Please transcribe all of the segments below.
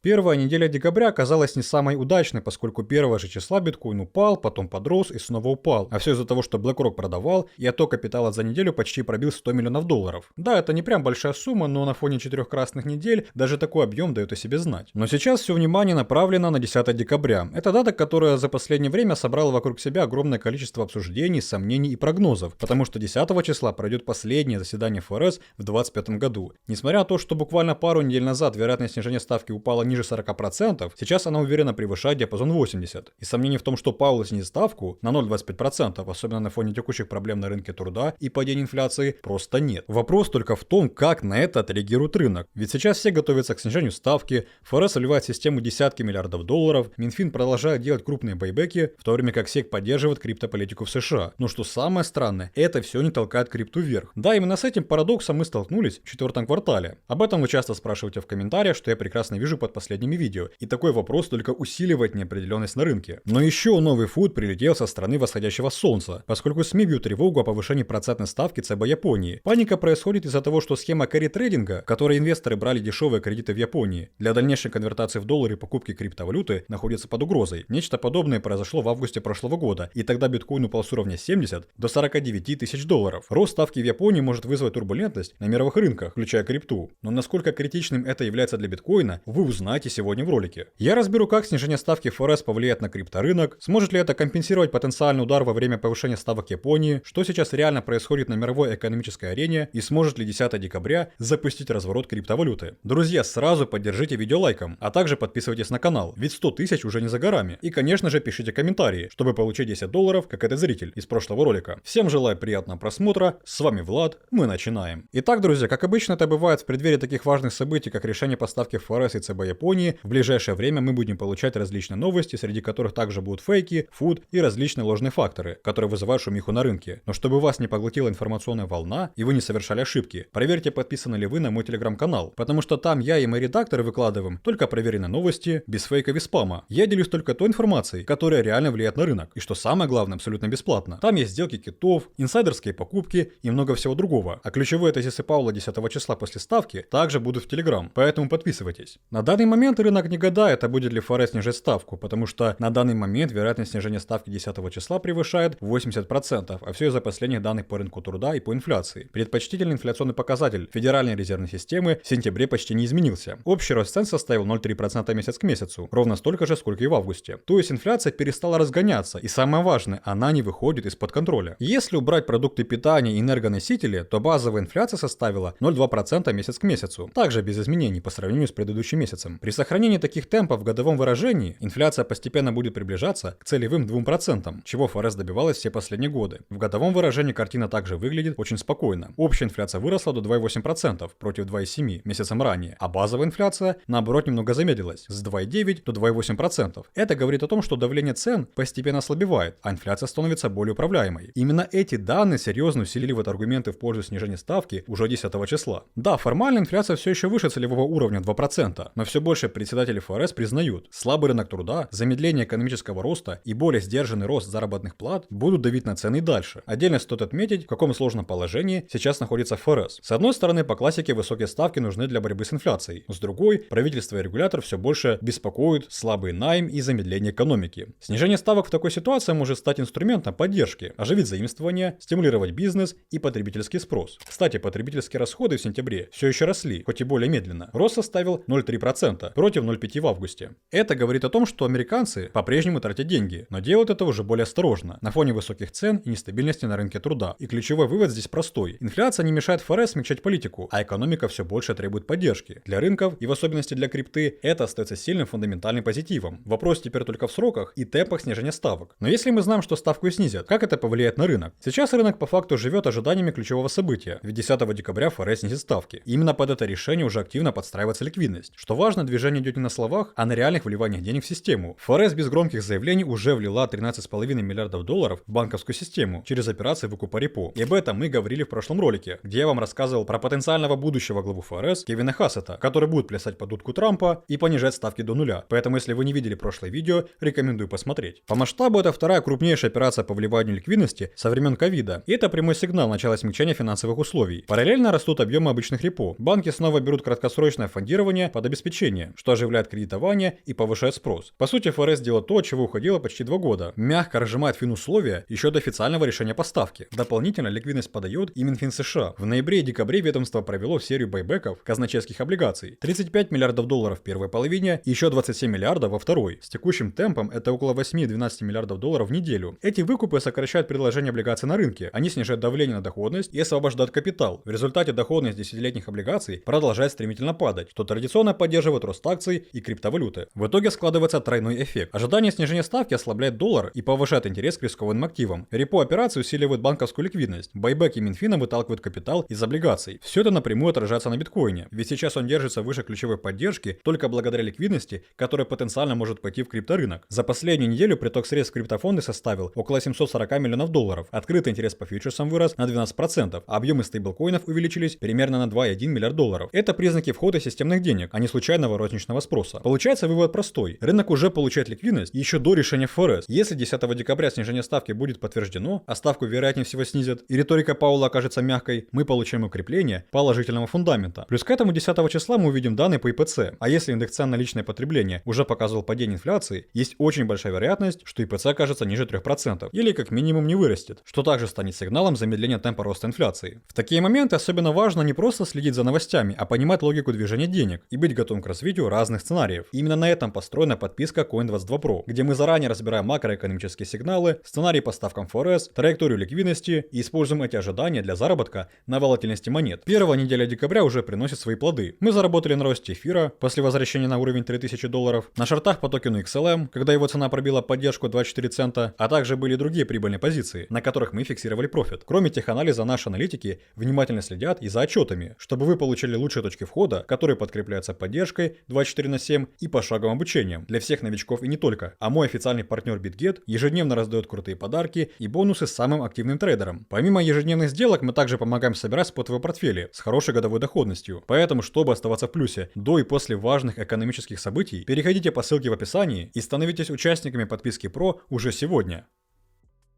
Первая неделя декабря оказалась не самой удачной, поскольку первого же числа биткоин упал, потом подрос и снова упал. А все из-за того, что BlackRock продавал, и отток капитала за неделю почти пробил $100 миллионов. Да, это не прям большая сумма, но на фоне 4 красных недель даже такой объем дает о себе знать. Но сейчас все внимание направлено на 10 декабря. Это дата, которая за последнее время собрала вокруг себя огромное количество обсуждений, сомнений и прогнозов, потому что 10 числа пройдет последнее заседание ФРС в 2025 году. Несмотря на то, что буквально пару недель назад вероятность снижения ставки упала ниже 40%, сейчас она уверенно превышает диапазон 80%. И сомнений в том, что Пауэлл снизит ставку на 0,25%, особенно на фоне текущих проблем на рынке труда и падения инфляции, просто нет. Вопрос только в том, как на это отреагирует рынок. Ведь сейчас все готовятся к снижению ставки, ФРС вливает в систему десятки миллиардов долларов, Минфин продолжает делать крупные байбеки, в то время как СЕК поддерживает криптобполитику в США. Но что самое странное, это все не толкает крипту вверх. Да, именно с этим парадоксом мы столкнулись в 4 квартале. Об этом вы часто спрашиваете в комментариях, что я прекрасно вижу под последними видео. И такой вопрос только усиливает неопределенность на рынке. Но еще новый фут прилетел со стороны восходящего солнца, поскольку СМИ бьют тревогу о повышении процентной ставки ЦБ Японии. Паника происходит из-за того, что схема carry-трейдинга, в которой инвесторы брали дешевые кредиты в Японии, для дальнейшей конвертации в доллары и покупки криптовалюты находится под угрозой. Нечто подобное произошло в августе прошлого года, и тогда биткоин упал с уровня 70 до 49 тысяч долларов. Рост ставки в Японии может вызвать турбулентность на мировых рынках, включая крипту. Но насколько критичным это является для биткоина, вы узнаете сегодня в ролике. Я разберу, как снижение ставки ФРС повлияет на крипторынок, сможет ли это компенсировать потенциальный удар во время повышения ставок Японии, что сейчас реально происходит на мировой экономической арене и сможет ли 10 декабря запустить разворот криптовалюты. Друзья, сразу поддержите видео лайком, а также подписывайтесь на канал, ведь 100 тысяч уже не за горами. И конечно же пишите комментарии, чтобы получить $10, как этот зритель из прошлого ролика. Всем желаю приятного просмотра, с вами Влад, мы начинаем. Итак, друзья, как обычно это бывает в преддверии таких важных событий, как решение по ставке ФРС и ЦБ Японии, в ближайшее время мы будем получать различные новости, среди которых также будут фейки, фуд и различные ложные факторы, которые вызывают шумиху на рынке. Но чтобы вас не поглотила информационная волна и вы не совершали ошибки, проверьте, подписаны ли вы на мой телеграм-канал, потому что там я и мои редакторы выкладываем только проверенные новости, без фейков и спама. Я делюсь только той информацией, которая реально влияет на рынок, и что самое главное, абсолютно бесплатно. Там есть сделки китов, инсайдерские покупки и много всего другого. А ключевые тезисы Пауэлла 10 числа после ставки также будут в телеграм, поэтому подписывайтесь. На данный момент рынок не гадает, а будет ли ФРС снижать ставку, потому что на данный момент вероятность снижения ставки 10 числа превышает 80%, а все из-за последних данных по рынку труда и по инфляции. Предпочтительный инфляционный показатель Федеральной резервной системы в сентябре почти не изменился. Общий рост цен составил 0,3% месяц к месяцу, ровно столько же, сколько и в августе. То есть инфляция перестала разгоняться, и самое важное, она не выходит из-под контроля. Если убрать продукты питания и энергоносители, то базовая инфляция составила 0,2% месяц к месяцу, также без изменений по сравнению с предыдущим месяцем. При сохранении таких темпов в годовом выражении инфляция постепенно будет приближаться к целевым 2%, чего ФРС добивалась все последние годы. В годовом выражении картина также выглядит очень спокойно. Общая инфляция выросла до 2,8% против 2,7% месяцем ранее, а базовая инфляция, наоборот, немного замедлилась с 2,9% до 2,8%. Это говорит о том, что давление цен постепенно ослабевает, а инфляция становится более управляемой. Именно эти данные серьезно усиливают аргументы в пользу снижения ставки уже 10 числа. Да, формально инфляция все еще выше целевого уровня 2%, но все больше председателей ФРС признают, слабый рынок труда, замедление экономического роста и более сдержанный рост заработных плат будут давить на цены и дальше. Отдельно стоит отметить, в каком сложном положении сейчас находится ФРС. С одной стороны, по классике высокие ставки нужны для борьбы с инфляцией. С другой, правительство и регулятор все больше беспокоят слабый найм и замедление экономики. Снижение ставок в такой ситуации может стать инструментом поддержки, оживить заимствования, стимулировать бизнес и потребительский спрос. Кстати, потребительские расходы в сентябре все еще росли, хоть и более медленно. Рост составил 0,3% против 0,5% в августе. Это говорит о том, что американцы по-прежнему тратят деньги, но делают это уже более осторожно, на фоне высоких цен и нестабильности на рынке труда. И ключевой вывод здесь простой. Инфляция не мешает ФРС смягчать политику, а экономика все больше требует поддержки. Для рынков и в особенности для крипты это остается сильным фундаментальным позитивом. Вопрос теперь только в сроках и темпах снижения ставок. Но если мы знаем, что ставку снизят, как это повлияет на рынок? Сейчас рынок по факту живет ожиданиями ключевого события, ведь 10 декабря ФРС снизит ставки. И именно под это решение уже активно подстраивается ликвидность. Что важно, движение идет не на словах, а на реальных вливаниях денег в систему. ФРС без громких заявлений уже влила 13,5 миллиардов долларов в банковскую систему через операции выкупа репо. И об этом мы говорили в прошлом ролике, где я вам рассказывал про потенциального будущего главу ФРС Кевина Хассета, который будет плясать под дудку Трампа и понижать ставки до нуля. Поэтому, если вы не видели прошлое видео, рекомендую посмотреть. По масштабу это вторая крупнейшая операция по вливанию ликвидности со времен ковида. И это прямой сигнал начала смягчения финансовых условий. Параллельно растут объемы обычных репо. Банки снова берут краткосрочное фондирование под обеспечение, обучение, что оживляет кредитование и повышает спрос. По сути, ФРС делает то, от чего уходило почти 2 года. Мягко разжимает финусловия еще до официального решения поставки. Дополнительно ликвидность подает и Минфин США. В ноябре и декабре ведомство провело серию байбеков казначейских облигаций. 35 миллиардов долларов в первой половине и еще 27 миллиардов во второй. С текущим темпом это около 8-12 миллиардов долларов в неделю. Эти выкупы сокращают предложение облигаций на рынке. Они снижают давление на доходность и освобождают капитал. В результате доходность десятилетних облигаций продолжает стремительно падать, что традиционно поддерживает рост акций и криптовалюты. В итоге складывается тройной эффект. Ожидание снижения ставки ослабляет доллар и повышает интерес к рискованным активам. Репо-операции усиливают банковскую ликвидность. Байбеки Минфина выталкивают капитал из облигаций. Все это напрямую отражается на биткоине, ведь сейчас он держится выше ключевой поддержки только благодаря ликвидности, которая потенциально может пойти в крипторынок. За последнюю неделю приток средств в криптофонды составил около 740 миллионов долларов. Открытый интерес по фьючерсам вырос на 12%, а объемы стейблкоинов увеличились примерно на 2,1 миллиард долларов. Это признаки входа системных денег, а не случайного розничного спроса. Получается вывод простой. Рынок уже получает ликвидность еще до решения ФРС. Если 10 декабря снижение ставки будет подтверждено, а ставку вероятнее всего снизят, и риторика Пауэлла окажется мягкой, мы получим укрепление положительного фундамента. Плюс к этому 10 числа мы увидим данные по ИПЦ. А если индекс цен на личное потребление уже показывал падение инфляции, есть очень большая вероятность, что ИПЦ окажется ниже 3%, или как минимум не вырастет, что также станет сигналом замедления темпа роста инфляции. В такие моменты особенно важно не просто следить за новостями, а понимать логику движения денег и быть готовым к развитию разных сценариев. И именно на этом построена подписка Coin22 Pro, где мы заранее разбираем макроэкономические сигналы, сценарии по ставкам ФРС, траекторию ликвидности и используем эти ожидания для заработка на волатильности монет. Первая неделя декабря уже приносит свои плоды. Мы заработали на росте эфира после возвращения на уровень 3000 долларов, на шортах по токену XLM, когда его цена пробила поддержку 24 цента, а также были другие прибыльные позиции, на которых мы фиксировали профит. Кроме теханализа, наши аналитики внимательно следят и за отчетами, чтобы вы получили лучшие точки входа, которые подкрепляются поддержкой 24/7 и пошаговым обучением для всех новичков и не только. А мой официальный партнер BitGet ежедневно раздает крутые подарки и бонусы самым активным трейдерам. Помимо ежедневных сделок, мы также помогаем собирать спотовые портфели с хорошей годовой доходностью. Поэтому, чтобы оставаться в плюсе до и после важных экономических событий, переходите по ссылке в описании и становитесь участниками подписки Pro уже сегодня.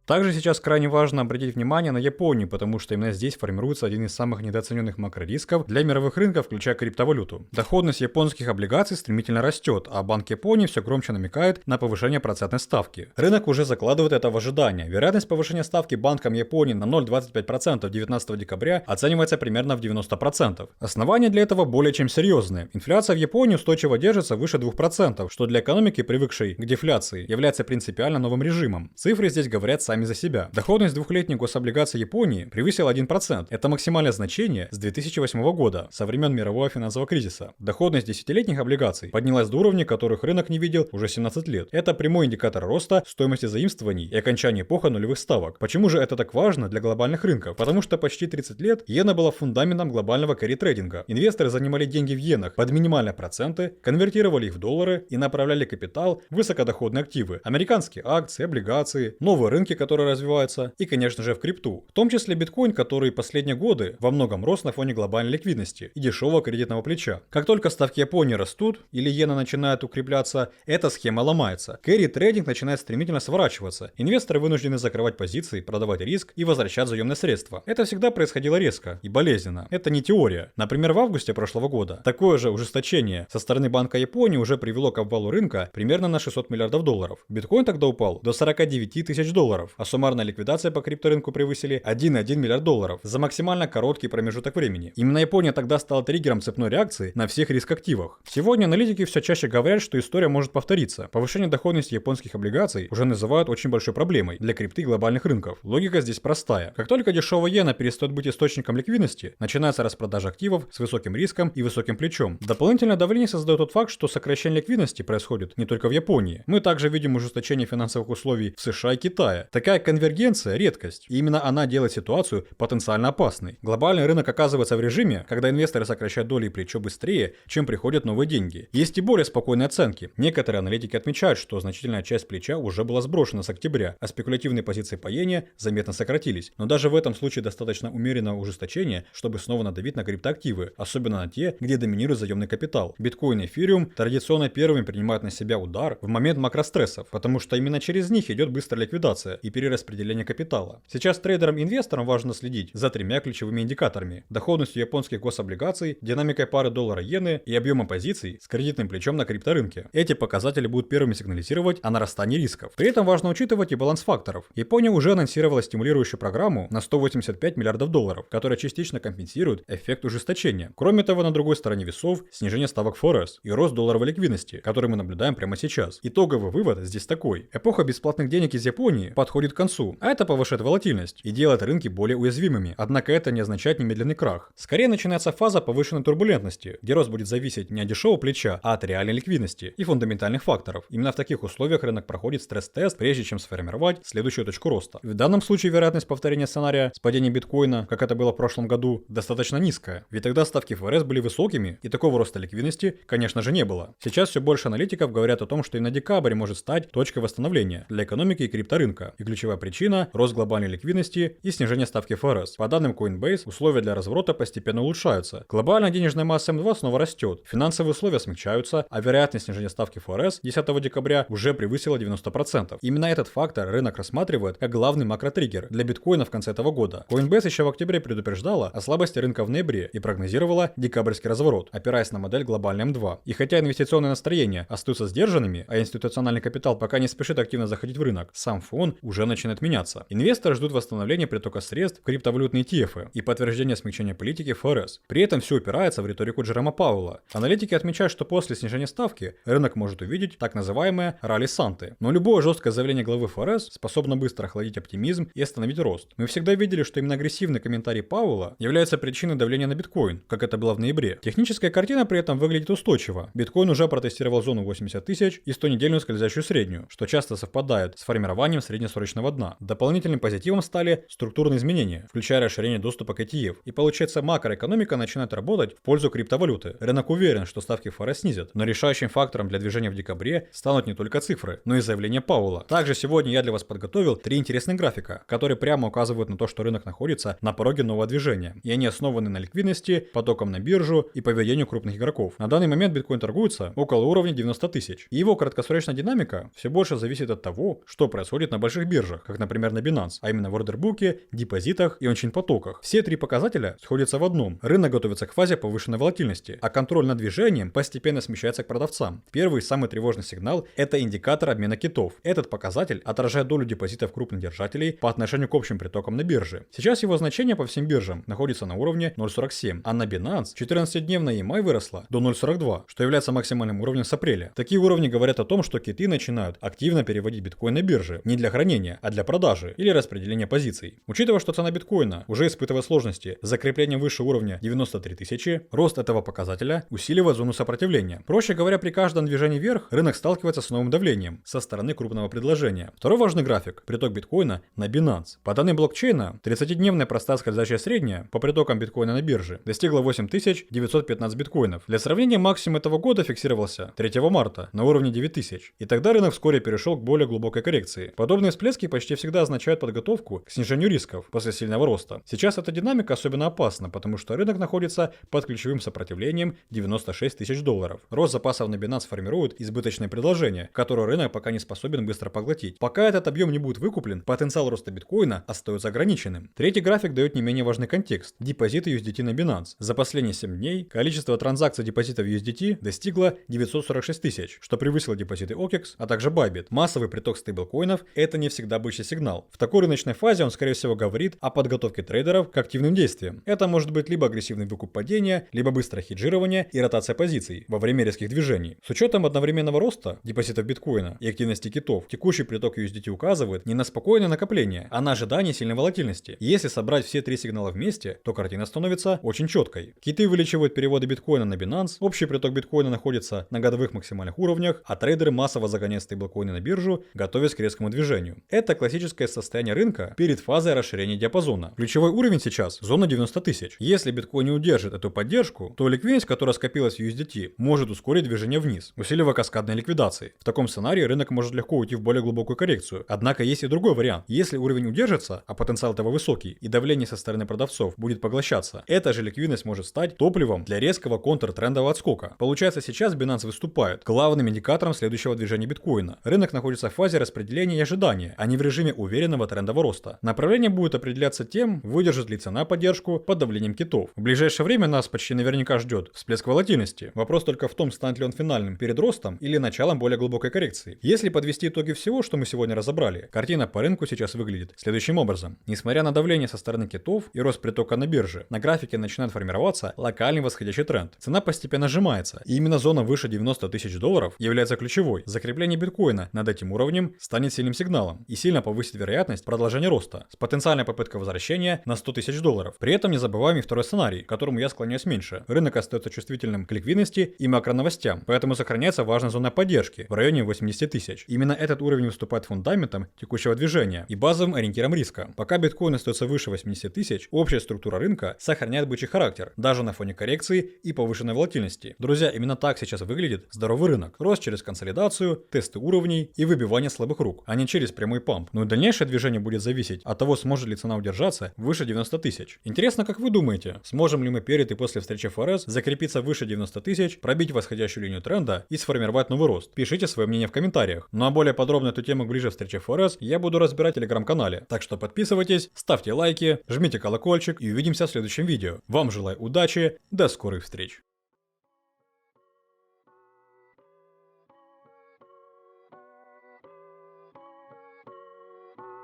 Также сейчас крайне важно обратить внимание на Японию, потому что именно здесь формируется один из самых недооцененных макрорисков для мировых рынков, включая криптовалюту. Доходность японских облигаций стремительно растет, а Банк Японии все громче намекает на повышение процентной ставки. Рынок уже закладывает это в ожидание. Вероятность повышения ставки Банком Японии на 0,25% 19 декабря оценивается примерно в 90%. Основания для этого более чем серьезные. Инфляция в Японии устойчиво держится выше 2%, что для экономики, привыкшей к дефляции, является принципиально новым режимом. Цифры здесь говорят сами за себя. Доходность двухлетних гособлигаций Японии превысила 1%. Это максимальное значение с 2008 года, со времен мирового финансового кризиса. Доходность десятилетних облигаций поднялась до уровней, которых рынок не видел уже 17 лет. Это прямой индикатор роста стоимости заимствований и окончания эпохи нулевых ставок. Почему же это так важно для глобальных рынков? Потому что почти 30 лет иена была фундаментом глобального carry-трейдинга. Инвесторы занимали деньги в иенах под минимальные проценты, конвертировали их в доллары и направляли капитал в высокодоходные активы. Американские акции, облигации, новые рынки, которые развиваются, и, конечно же, в крипту. В том числе биткоин, который последние годы во многом рос на фоне глобальной ликвидности и дешевого кредитного плеча. Как только ставки Японии растут или иена начинает укрепляться, эта схема ломается. Carry-трейдинг начинает стремительно сворачиваться. Инвесторы вынуждены закрывать позиции, продавать риск и возвращать заемные средства. Это всегда происходило резко и болезненно. Это не теория. Например, в августе прошлого года такое же ужесточение со стороны Банка Японии уже привело к обвалу рынка примерно на 600 миллиардов долларов. Биткоин тогда упал до 49 тысяч долларов, а суммарная ликвидация по крипторынку превысили 1,1 миллиард долларов за максимально короткий промежуток времени. Именно Япония тогда стала триггером цепной реакции на всех риск-активах. Сегодня аналитики все чаще говорят, что история может повториться. Повышение доходности японских облигаций уже называют очень большой проблемой для крипты и глобальных рынков. Логика здесь простая. Как только дешевая иена перестает быть источником ликвидности, начинается распродажа активов с высоким риском и высоким плечом. Дополнительное давление создает тот факт, что сокращение ликвидности происходит не только в Японии. Мы также видим ужесточение финансовых условий в США и Китае. Такая конвергенция – редкость, и именно она делает ситуацию потенциально опасной. Глобальный рынок оказывается в режиме, когда инвесторы сокращают доли и плечо быстрее, чем приходят новые деньги. Есть и более спокойные оценки. Некоторые аналитики отмечают, что значительная часть плеча уже была сброшена с октября, а спекулятивные позиции по иене заметно сократились. Но даже в этом случае достаточно умеренного ужесточения, чтобы снова надавить на криптоактивы, особенно на те, где доминирует заемный капитал. Биткоин и эфириум традиционно первыми принимают на себя удар в момент макрострессов, потому что именно через них идет быстрая ликвидация и перераспределения капитала. Сейчас трейдерам и инвесторам важно следить за тремя ключевыми индикаторами: доходностью японских гособлигаций, динамикой пары доллара-иены и объемом позиций с кредитным плечом на крипторынке. Эти показатели будут первыми сигнализировать о нарастании рисков. При этом важно учитывать и баланс факторов. Япония уже анонсировала стимулирующую программу на 185 миллиардов долларов, которая частично компенсирует эффект ужесточения. Кроме того, на другой стороне весов снижение ставок ФРС и рост долларовой ликвидности, который мы наблюдаем прямо сейчас. Итоговый вывод здесь такой: эпоха бесплатных денег из Японии подходит к концу, а это повышает волатильность и делает рынки более уязвимыми. Однако это не означает немедленный крах. Скорее начинается фаза повышенной турбулентности, где рост будет зависеть не от дешевого плеча, а от реальной ликвидности и фундаментальных факторов. Именно в таких условиях рынок проходит стресс-тест, прежде чем сформировать следующую точку роста. В данном случае вероятность повторения сценария с падением биткоина, как это было в прошлом году, достаточно низкая, ведь тогда ставки ФРС были высокими и такого роста ликвидности, конечно же, не было. Сейчас все больше аналитиков говорят о том, что именно декабрь может стать точкой восстановления для экономики и крипторынка, и ключевая причина – рост глобальной ликвидности и снижение ставки ФРС. По данным Coinbase, условия для разворота постепенно улучшаются. Глобальная денежная масса М2 снова растет, финансовые условия смягчаются, а вероятность снижения ставки ФРС 10 декабря уже превысила 90%. Именно этот фактор рынок рассматривает как главный макротриггер для биткоина в конце этого года. Coinbase еще в октябре предупреждала о слабости рынка в ноябре и прогнозировала декабрьский разворот, опираясь на модель глобальной М2. И хотя инвестиционные настроения остаются сдержанными, а институциональный капитал пока не спешит активно заходить в рынок, сам фон уже начинает меняться. Инвесторы ждут восстановления притока средств в криптовалютные ETF и подтверждения смягчения политики ФРС. При этом все упирается в риторику Джерома Пауэлла. Аналитики отмечают, что после снижения ставки рынок может увидеть так называемые ралли Санты. Но любое жесткое заявление главы ФРС способно быстро охладить оптимизм и остановить рост. Мы всегда видели, что именно агрессивный комментарий Пауэлла является причиной давления на биткоин, как это было в ноябре. Техническая картина при этом выглядит устойчиво. Биткоин уже протестировал зону 80 тысяч и 100-недельную скользящую среднюю, что часто совпадает с формированием среднесрочного дна. Дополнительным позитивом стали структурные изменения, включая расширение доступа к ETF. И получается, макроэкономика начинает работать в пользу криптовалюты. Рынок уверен, что ставки ФРС снизят, но решающим фактором для движения в декабре станут не только цифры, но и заявления Пауэлла. Также сегодня я для вас подготовил 3 интересных графика, которые прямо указывают на то, что рынок находится на пороге нового движения, и они основаны на ликвидности, потоком на биржу и поведению крупных игроков. На данный момент биткоин торгуется около уровня 90 тысяч, и его краткосрочная динамика все больше зависит от того, что происходит на больших биржах, как, например, на Binance, а именно в ордербуке, депозитах и ончейн-потоках. Все 3 показателя сходятся в одном: рынок готовится к фазе повышенной волатильности, а контроль над движением постепенно смещается к продавцам. Первый, самый тревожный сигнал – это индикатор обмена китов. Этот показатель отражает долю депозитов крупных держателей по отношению к общим притокам на бирже. Сейчас его значение по всем биржам находится на уровне 0.47, а на Binance 14-дневная EMA выросла до 0.42, что является максимальным уровнем с апреля. Такие уровни говорят о том, что киты начинают активно переводить биткоин на биржи не для хранения, а для продажи или распределения позиций. Учитывая, что цена биткоина уже испытывает сложности с закреплением выше уровня 93 тысячи, рост этого показателя усиливает зону сопротивления. Проще говоря, при каждом движении вверх рынок сталкивается с новым давлением со стороны крупного предложения. Второй важный график – приток биткоина на Binance. По данным блокчейна, 30-дневная простая скользящая средняя по притокам биткоина на бирже достигла 8915 биткоинов. Для сравнения, максимум этого года фиксировался 3 марта на уровне 9000. И тогда рынок вскоре перешел к более глубокой коррекции. Подобные всплески почти всегда означают подготовку к снижению рисков после сильного роста. Сейчас эта динамика особенно опасна, потому что рынок находится под ключевым сопротивлением 96 тысяч долларов. Рост запасов на Binance формирует избыточное предложение, которое рынок пока не способен быстро поглотить. Пока этот объем не будет выкуплен, потенциал роста биткоина остается ограниченным. Третий график дает не менее важный контекст – депозиты USDT на Binance. За последние 7 дней количество транзакций депозитов USDT достигло 946 тысяч, что превысило депозиты OKEX, а также Bybit. Массовый приток стейблкоинов – это не всегда бычий сигнал. В такой рыночной фазе он, скорее всего, говорит о подготовке трейдеров к активным действиям. Это может быть либо агрессивный выкуп падения, либо быстрое хеджирование и ротация позиций во время резких движений. С учетом одновременного роста депозитов биткоина и активности китов, текущий приток USDT указывает не на спокойное накопление, а на ожидание сильной волатильности. Если собрать все 3 сигнала вместе, то картина становится очень четкой. Киты увеличивают переводы биткоина на Binance, общий приток биткоина находится на годовых максимальных уровнях, а трейдеры массово загоняют стейблкоины на биржу, готовясь к резкому движению. Это классическое состояние рынка перед фазой расширения диапазона. Ключевой уровень сейчас – зона 90 тысяч. Если биткоин не удержит эту поддержку, то ликвидность, которая скопилась в USDT, может ускорить движение вниз, усиливая каскадные ликвидации. В таком сценарии рынок может легко уйти в более глубокую коррекцию. Однако есть и другой вариант. Если уровень удержится, а потенциал этого высокий, и давление со стороны продавцов будет поглощаться, эта же ликвидность может стать топливом для резкого контртрендового отскока. Получается, сейчас Binance выступает главным индикатором следующего движения биткоина. Рынок находится в фазе распределения и ожидания, а не в режиме уверенного трендового роста. Направление будет определяться тем, выдержит ли цена поддержку под давлением китов. В ближайшее время нас почти наверняка ждет всплеск волатильности. Вопрос только в том, станет ли он финальным перед ростом или началом более глубокой коррекции. Если подвести итоги всего, что мы сегодня разобрали, картина по рынку сейчас выглядит следующим образом. Несмотря на давление со стороны китов и рост притока на бирже, на графике начинает формироваться локальный восходящий тренд. Цена постепенно сжимается, и именно зона выше 90 тысяч долларов является ключевой. Закрепление биткоина над этим уровнем станет сильным сигналом и сильно повысит вероятность продолжения роста с потенциальной попыткой возвращения на 100 тысяч долларов. При этом не забываем и второй сценарий, к которому я склоняюсь меньше. Рынок остается чувствительным к ликвидности и макроновостям, поэтому сохраняется важная зона поддержки в районе 80 тысяч. Именно этот уровень выступает фундаментом текущего движения и базовым ориентиром риска. Пока биткоин остается выше 80 тысяч, общая структура рынка сохраняет бычий характер, даже на фоне коррекции и повышенной волатильности. Друзья, именно так сейчас выглядит здоровый рынок. Рост через консолидацию, тесты уровней и выбивание слабых рук, а не через прямой памп. Но и дальнейшее движение будет зависеть от того, сможет ли цена удержаться выше 90 тысяч. Интересно, как вы думаете, сможем ли мы перед и после встречи ФРС закрепиться выше 90 тысяч, пробить восходящую линию тренда и сформировать новый рост? Пишите свое мнение в комментариях. Ну а более подробно эту тему ближе встречи ФРС я буду разбирать в телеграм-канале. Так что подписывайтесь, ставьте лайки, жмите колокольчик и увидимся в следующем видео. Вам желаю удачи, до скорых встреч!